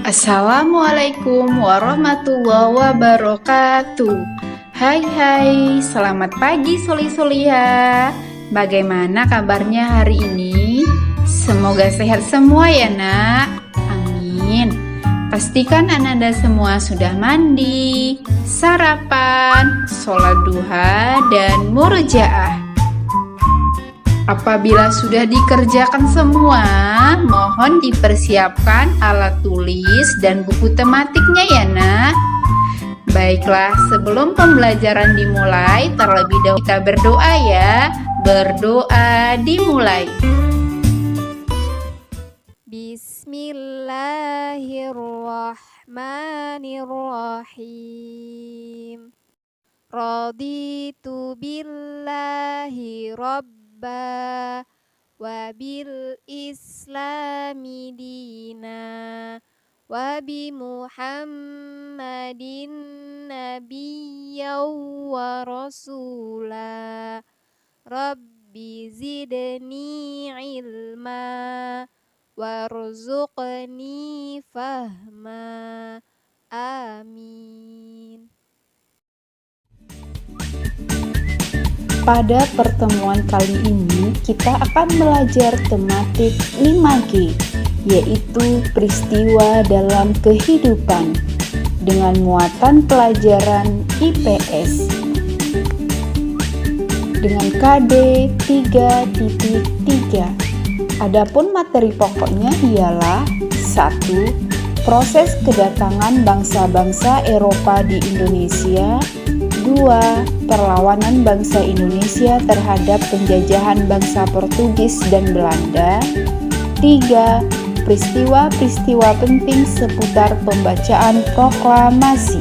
Assalamualaikum warahmatullahi wabarakatuh. Hai, selamat pagi Soli-Soliha. Bagaimana kabarnya hari ini? Semoga sehat semua ya nak. Amin. Pastikan ananda semua sudah mandi, sarapan, sholat duha, dan murojaah. Apabila sudah dikerjakan semua, mohon dipersiapkan alat tulis dan buku tematiknya ya nak. Baiklah, sebelum pembelajaran dimulai, terlebih dahulu kita berdoa ya. Berdoa dimulai. Bismillahirrahmanirrahim. Raditu billahi rabba wa bil islami dina wa bi muhammadin nabiyyan wa rasula rabbi zidni ilma warzuqni fahma amin. Pada pertemuan kali ini kita akan belajar tematik 5G, yaitu peristiwa dalam kehidupan dengan muatan pelajaran IPS dengan KD 3.3. Adapun materi pokoknya ialah 1. Proses kedatangan bangsa-bangsa Eropa di Indonesia. 2. Perlawanan bangsa Indonesia terhadap penjajahan bangsa Portugis dan Belanda. 3. Peristiwa-peristiwa penting seputar pembacaan proklamasi.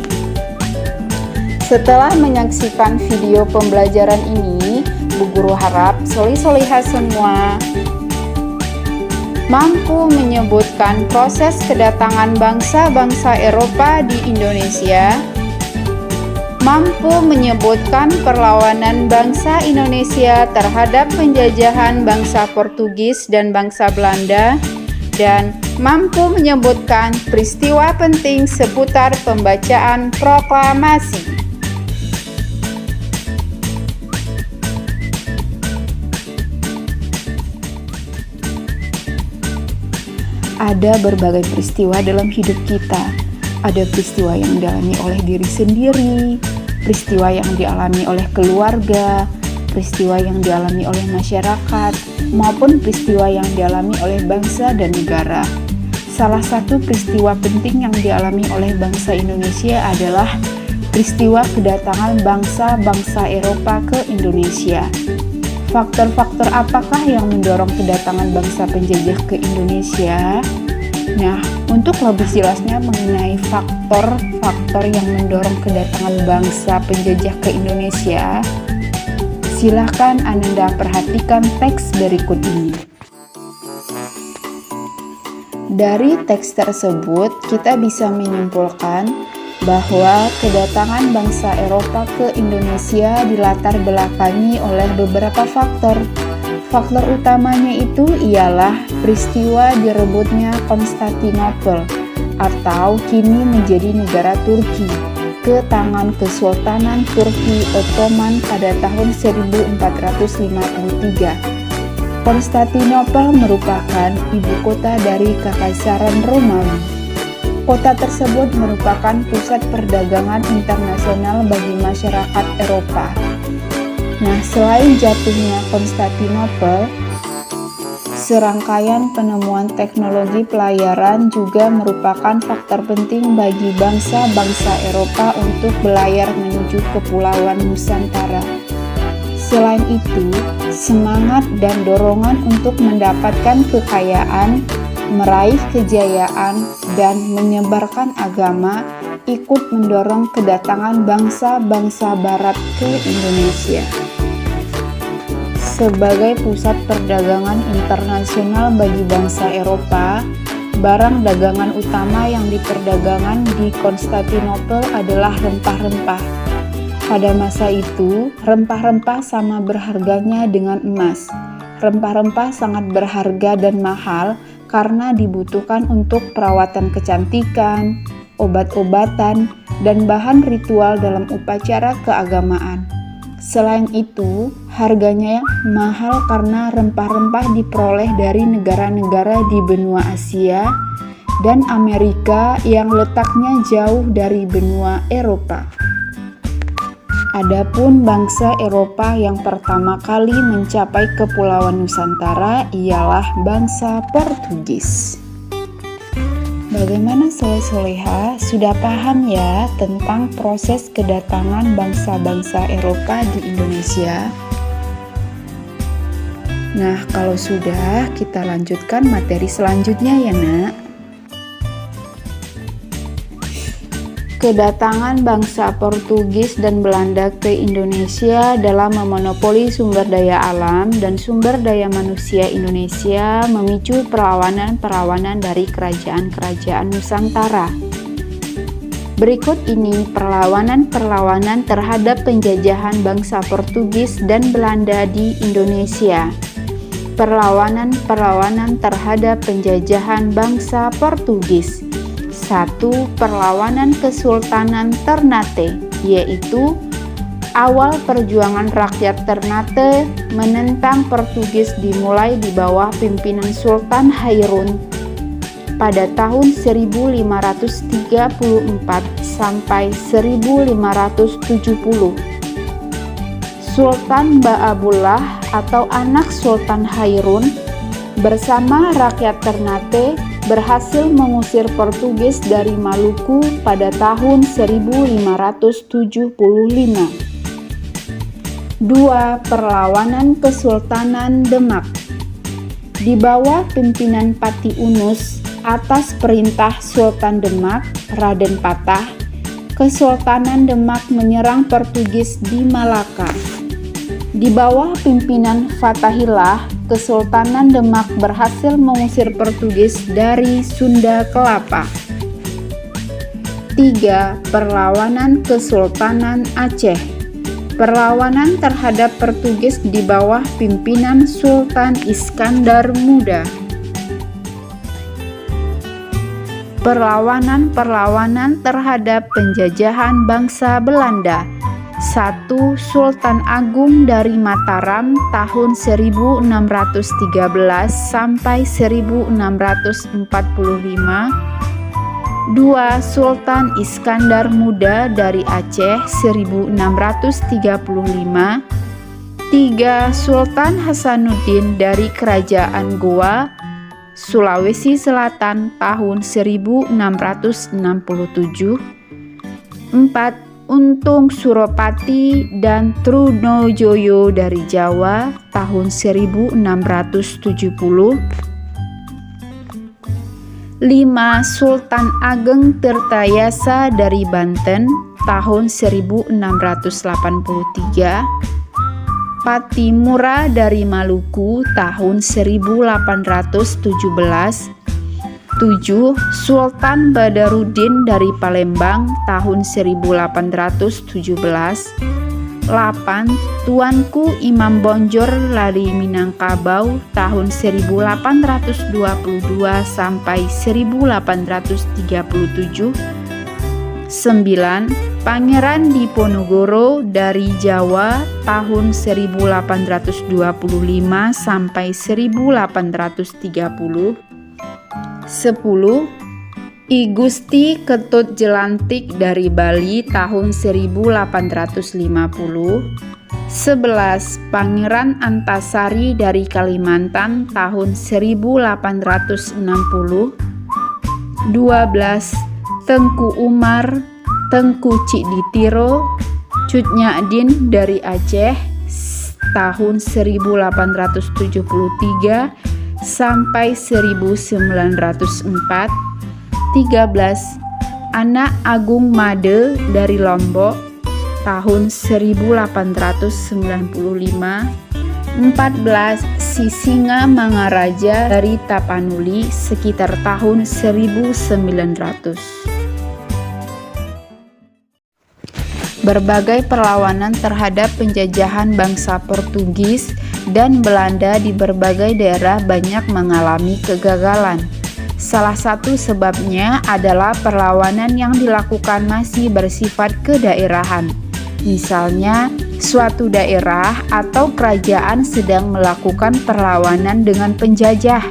Setelah menyaksikan video pembelajaran ini, Bu Guru harap Soli-Soliha semua mampu menyebutkan proses kedatangan bangsa-bangsa Eropa di Indonesia, mampu menyebutkan perlawanan bangsa Indonesia terhadap penjajahan bangsa Portugis dan bangsa Belanda, dan mampu menyebutkan peristiwa penting seputar pembacaan proklamasi. Ada berbagai peristiwa dalam hidup kita. Ada peristiwa yang dialami oleh diri sendiri, peristiwa yang dialami oleh keluarga, peristiwa yang dialami oleh masyarakat, maupun peristiwa yang dialami oleh bangsa dan negara. Salah satu peristiwa penting yang dialami oleh bangsa Indonesia adalah peristiwa kedatangan bangsa-bangsa Eropa ke Indonesia. Faktor-faktor apakah yang mendorong kedatangan bangsa penjajah ke Indonesia? Nah, untuk lebih jelasnya mengenai faktor-faktor yang mendorong kedatangan bangsa penjajah ke Indonesia, silakan Ananda perhatikan teks berikut ini. Dari teks tersebut, kita bisa menyimpulkan bahwa kedatangan bangsa Eropa ke Indonesia dilatar belakangi oleh beberapa faktor. Faktor utamanya itu ialah peristiwa direbutnya Konstantinopel atau kini menjadi negara Turki ke tangan Kesultanan Turki Ottoman pada tahun 1453. Konstantinopel merupakan ibu kota dari Kekaisaran Romawi. Kota tersebut merupakan pusat perdagangan internasional bagi masyarakat Eropa. Nah, selain jatuhnya Konstantinopel, serangkaian penemuan teknologi pelayaran juga merupakan faktor penting bagi bangsa-bangsa Eropa untuk berlayar menuju Kepulauan Nusantara. Selain itu, semangat dan dorongan untuk mendapatkan kekayaan, meraih kejayaan, dan menyebarkan agama ikut mendorong kedatangan bangsa-bangsa barat ke Indonesia. Sebagai pusat perdagangan internasional bagi bangsa Eropa, barang dagangan utama yang diperdagangkan di Konstantinopel adalah rempah-rempah. Pada masa itu, rempah-rempah sama berharganya dengan emas. Rempah-rempah sangat berharga dan mahal karena dibutuhkan untuk perawatan kecantikan, obat-obatan, dan bahan ritual dalam upacara keagamaan. Selain itu, harganya mahal karena rempah-rempah diperoleh dari negara-negara di benua Asia dan Amerika yang letaknya jauh dari benua Eropa. Adapun bangsa Eropa yang pertama kali mencapai Kepulauan Nusantara ialah bangsa Portugis. Bagaimana soleh-soleha? Sudah paham ya tentang proses kedatangan bangsa-bangsa Eropa di Indonesia? Nah, kalau sudah, kita lanjutkan materi selanjutnya ya, Nak. Kedatangan bangsa Portugis dan Belanda ke Indonesia dalam memonopoli sumber daya alam dan sumber daya manusia Indonesia memicu perlawanan-perlawanan dari kerajaan-kerajaan Nusantara. Berikut ini perlawanan-perlawanan terhadap penjajahan bangsa Portugis dan Belanda di Indonesia. Perlawanan-perlawanan terhadap penjajahan bangsa Portugis. 1. Perlawanan Kesultanan Ternate, yaitu awal perjuangan rakyat Ternate menentang Portugis dimulai di bawah pimpinan Sultan Hairun pada tahun 1534 sampai 1570. Sultan Baabullah atau anak Sultan Hairun bersama rakyat Ternate berhasil mengusir Portugis dari Maluku pada tahun 1575. 2. Perlawanan Kesultanan Demak. Di bawah pimpinan Pati Unus atas perintah Sultan Demak, Raden Patah, Kesultanan Demak menyerang Portugis di Malaka. Di bawah pimpinan Fatahillah, Kesultanan Demak berhasil mengusir Portugis dari Sunda Kelapa. 3. Perlawanan Kesultanan Aceh. Perlawanan terhadap Portugis di bawah pimpinan Sultan Iskandar Muda. Perlawanan-perlawanan terhadap penjajahan bangsa Belanda. 1. Sultan Agung dari Mataram tahun 1613 sampai 1645. 2. Sultan Iskandar Muda dari Aceh 1635. 3. Sultan Hasanuddin dari Kerajaan Goa, Sulawesi Selatan tahun 1667. 4. Untung Suropati dan Trunojoyo dari Jawa tahun 1670. 5. Sultan Ageng Tirtayasa dari Banten tahun 1683. Patimura dari Maluku tahun 1817. 7. Sultan Badarudin dari Palembang tahun 1817. 8. Tuanku Imam Bonjor dari Minangkabau tahun 1822 sampai 1837. 9. Pangeran Diponegoro dari Jawa tahun 1825 sampai 1830. 10. I Gusti Ketut Jelantik dari Bali tahun 1850. 11. Pangeran Antasari dari Kalimantan tahun 1860. 12. Tengku Umar, Tengku Cikditiro, Cut Nyadin dari Aceh tahun 1873 sampai 1904. 13. Anak Agung Made dari Lombok tahun 1895. 14. Sisinga Mangaraja dari Tapanuli sekitar tahun 1900. Berbagai perlawanan terhadap penjajahan bangsa Portugis dan Belanda di berbagai daerah banyak mengalami kegagalan. Salah satu sebabnya adalah perlawanan yang dilakukan masih bersifat kedaerahan. Misalnya, suatu daerah atau kerajaan sedang melakukan perlawanan dengan penjajah.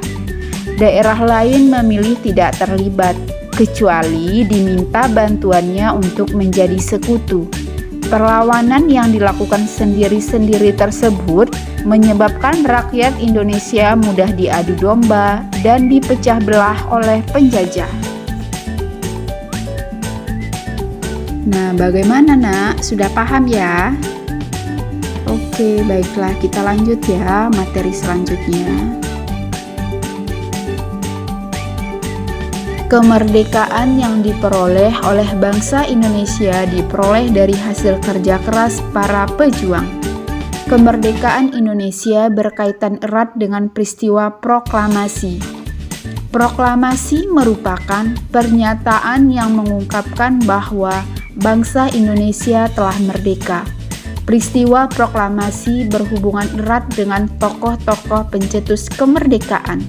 Daerah lain memilih tidak terlibat, kecuali diminta bantuannya untuk menjadi sekutu. Perlawanan yang dilakukan sendiri-sendiri tersebut menyebabkan rakyat Indonesia mudah diadu domba dan dipecah belah oleh penjajah. Nah, bagaimana nak? Sudah paham ya? Oke, baiklah kita lanjut ya materi selanjutnya. Kemerdekaan yang diperoleh oleh bangsa Indonesia diperoleh dari hasil kerja keras para pejuang. Kemerdekaan Indonesia berkaitan erat dengan peristiwa proklamasi. Proklamasi merupakan pernyataan yang mengungkapkan bahwa bangsa Indonesia telah merdeka. Peristiwa proklamasi berhubungan erat dengan tokoh-tokoh pencetus kemerdekaan.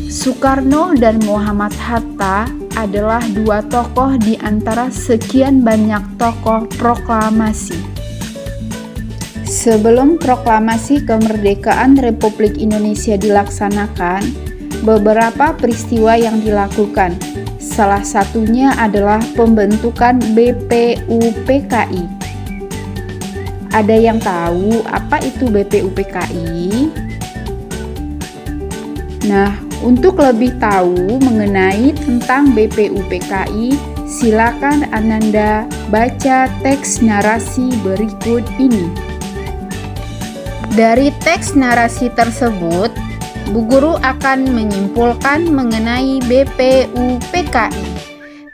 Soekarno dan Muhammad Hatta adalah dua tokoh di antara sekian banyak tokoh proklamasi. Sebelum proklamasi kemerdekaan Republik Indonesia dilaksanakan, beberapa peristiwa yang dilakukan. Salah satunya adalah pembentukan BPUPKI. Ada yang tahu apa itu BPUPKI? Nah, untuk lebih tahu mengenai tentang BPUPKI, silakan Ananda baca teks narasi berikut ini. Dari teks narasi tersebut, Bu Guru akan menyimpulkan mengenai BPUPKI.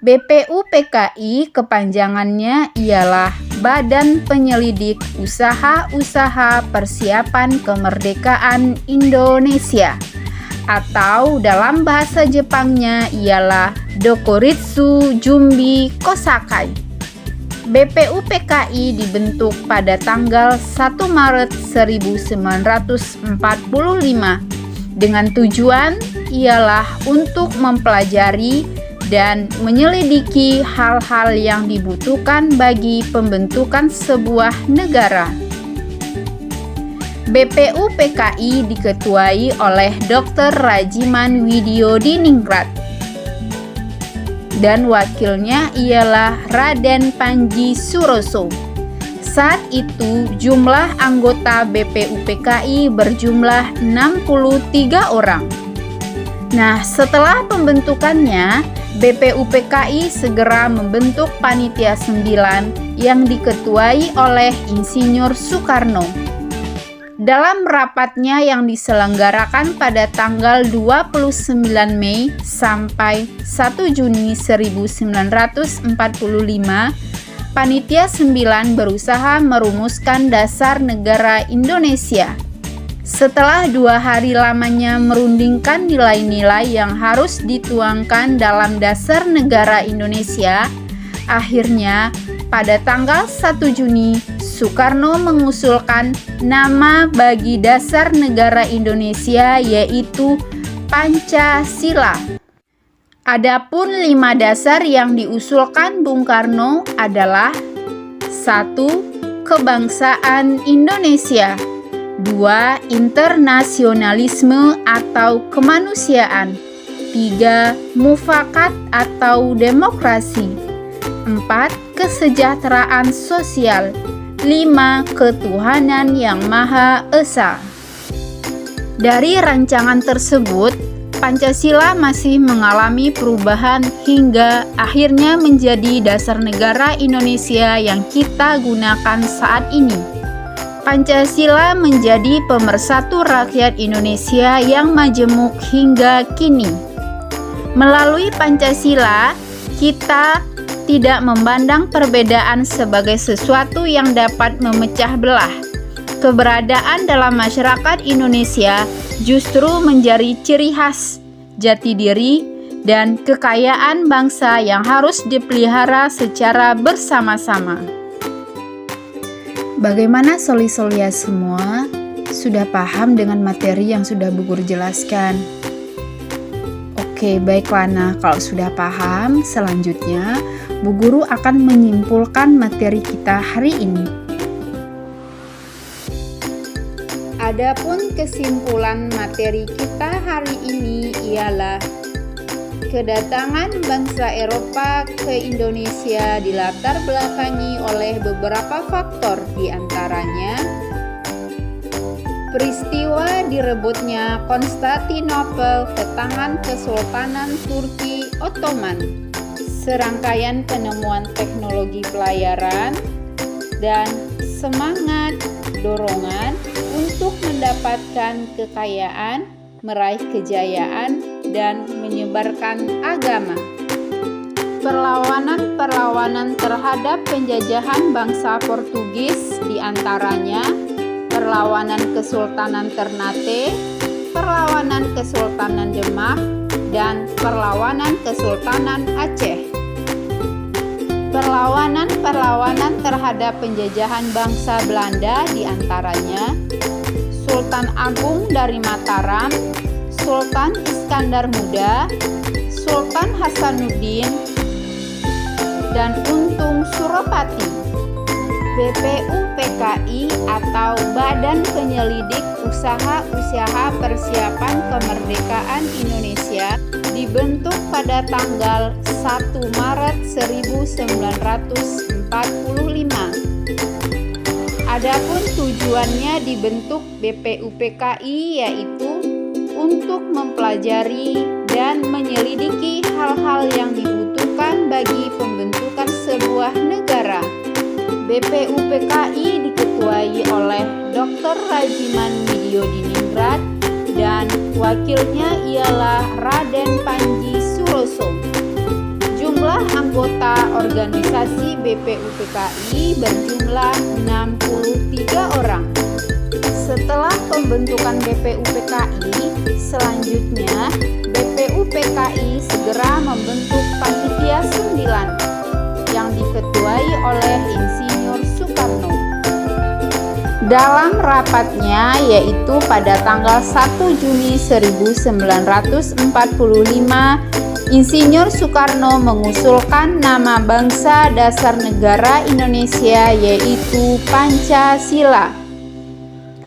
BPUPKI kepanjangannya ialah Badan Penyelidik Usaha-Usaha Persiapan Kemerdekaan Indonesia, atau dalam bahasa Jepangnya ialah Dokuritsu Jumbi Kosakai. BPUPKI dibentuk pada tanggal 1 Maret 1945 dengan tujuan ialah untuk mempelajari dan menyelidiki hal-hal yang dibutuhkan bagi pembentukan sebuah negara. BPUPKI diketuai oleh Dr. Rajiman Widyodiningrat dan wakilnya ialah Raden Panji Suroso. Saat itu jumlah anggota BPUPKI berjumlah 63 orang. Nah, setelah pembentukannya, BPUPKI segera membentuk Panitia 9 yang diketuai oleh Insinyur Soekarno. Dalam rapatnya yang diselenggarakan pada tanggal 29 Mei sampai 1 Juni 1945, Panitia 9 berusaha merumuskan dasar negara Indonesia. Setelah 2 hari lamanya merundingkan nilai-nilai yang harus dituangkan dalam dasar negara Indonesia, akhirnya pada tanggal 1 Juni, Soekarno mengusulkan nama bagi dasar negara Indonesia yaitu Pancasila. Adapun 5 dasar yang diusulkan Bung Karno adalah 1. Kebangsaan Indonesia, 2. Internasionalisme atau kemanusiaan, 3. Mufakat atau demokrasi, 4. Kesejahteraan sosial, 5. Ketuhanan yang Maha Esa. Dari rancangan tersebut, Pancasila masih mengalami perubahan hingga akhirnya menjadi dasar negara Indonesia yang kita gunakan saat ini. Pancasila menjadi pemersatu rakyat Indonesia yang majemuk hingga kini. Melalui Pancasila, kita tidak memandang perbedaan sebagai sesuatu yang dapat memecah belah. Keberadaan dalam masyarakat Indonesia justru menjadi ciri khas, jati diri, dan kekayaan bangsa yang harus dipelihara secara bersama-sama. Bagaimana soli-solia semua? Sudah paham dengan materi yang sudah Bu Guru jelaskan? Oke, baiklah. Nah, kalau sudah paham, selanjutnya Bu Guru akan menyimpulkan materi kita hari ini. Adapun kesimpulan materi kita hari ini ialah kedatangan bangsa Eropa ke Indonesia dilatar belakangi oleh beberapa faktor, di antaranya peristiwa direbutnya Konstantinopel ke tangan Kesultanan Turki Ottoman, serangkaian penemuan teknologi pelayaran, dan semangat dorongan untuk mendapatkan kekayaan, meraih kejayaan, dan menyebarkan agama. Perlawanan-perlawanan terhadap penjajahan bangsa Portugis, di antaranya perlawanan Kesultanan Ternate, perlawanan Kesultanan Demak, dan perlawanan Kesultanan Aceh. Perlawanan-perlawanan terhadap penjajahan bangsa Belanda, di antaranya Sultan Agung dari Mataram, Sultan Iskandar Muda, Sultan Hasanuddin, dan Untung Suropati. BPUPKI atau Badan Penyelidik Usaha-Usaha Persiapan Kemerdekaan Indonesia dibentuk pada tanggal 1 Maret 1945. Adapun tujuannya dibentuk BPUPKI yaitu untuk mempelajari dan menyelidiki hal-hal yang dibutuhkan bagi pembentukan sebuah negara. BPUPKI diketuai oleh Dr. Rajiman Widyodiningrat dan wakilnya ialah Raden Panji Suroso. Jumlah anggota organisasi BPUPKI berjumlah 63 orang. Setelah pembentukan BPUPKI, selanjutnya BPUPKI segera membentuk Panitia 9 yang diketuai oleh Insinyur Soekarno. Dalam rapatnya yaitu pada tanggal 1 Juni 1945, Insinyur Soekarno mengusulkan nama bangsa dasar negara Indonesia yaitu Pancasila.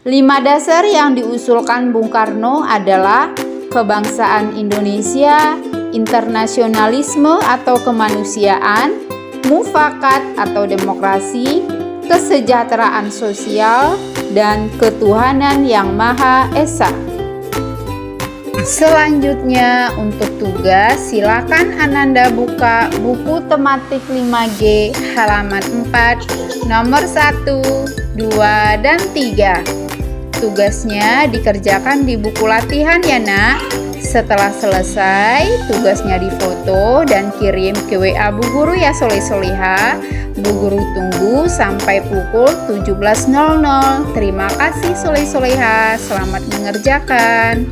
5 dasar yang diusulkan Bung Karno adalah kebangsaan Indonesia, internasionalisme atau kemanusiaan, mufakat atau demokrasi, kesejahteraan sosial, dan ketuhanan yang Maha Esa. Selanjutnya untuk tugas, silakan Ananda buka buku tematik 5G halaman 4, nomor 1, 2, dan 3. Tugasnya dikerjakan di buku latihan ya nak. Setelah selesai, tugasnya difoto dan kirim ke WA Bu Guru ya Soleh-Soleha. Bu Guru tunggu sampai pukul 17.00. Terima kasih Soleh-Soleha, selamat mengerjakan.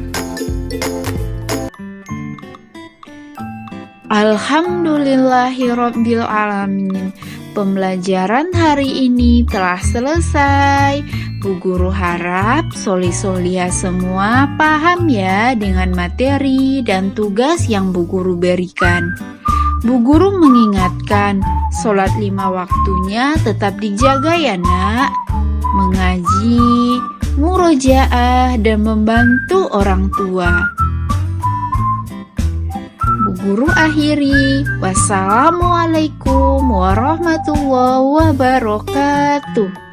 Alhamdulillahirabbil alamin. Pembelajaran hari ini telah selesai. Bu Guru harap Soleh-Soleha semua paham ya dengan materi dan tugas yang Bu Guru berikan. Bu Guru mengingatkan, sholat 5 waktunya tetap dijaga ya nak. Mengaji, murojaah, dan membantu orang tua. Bu Guru akhiri, wassalamualaikum warahmatullahi wabarakatuh.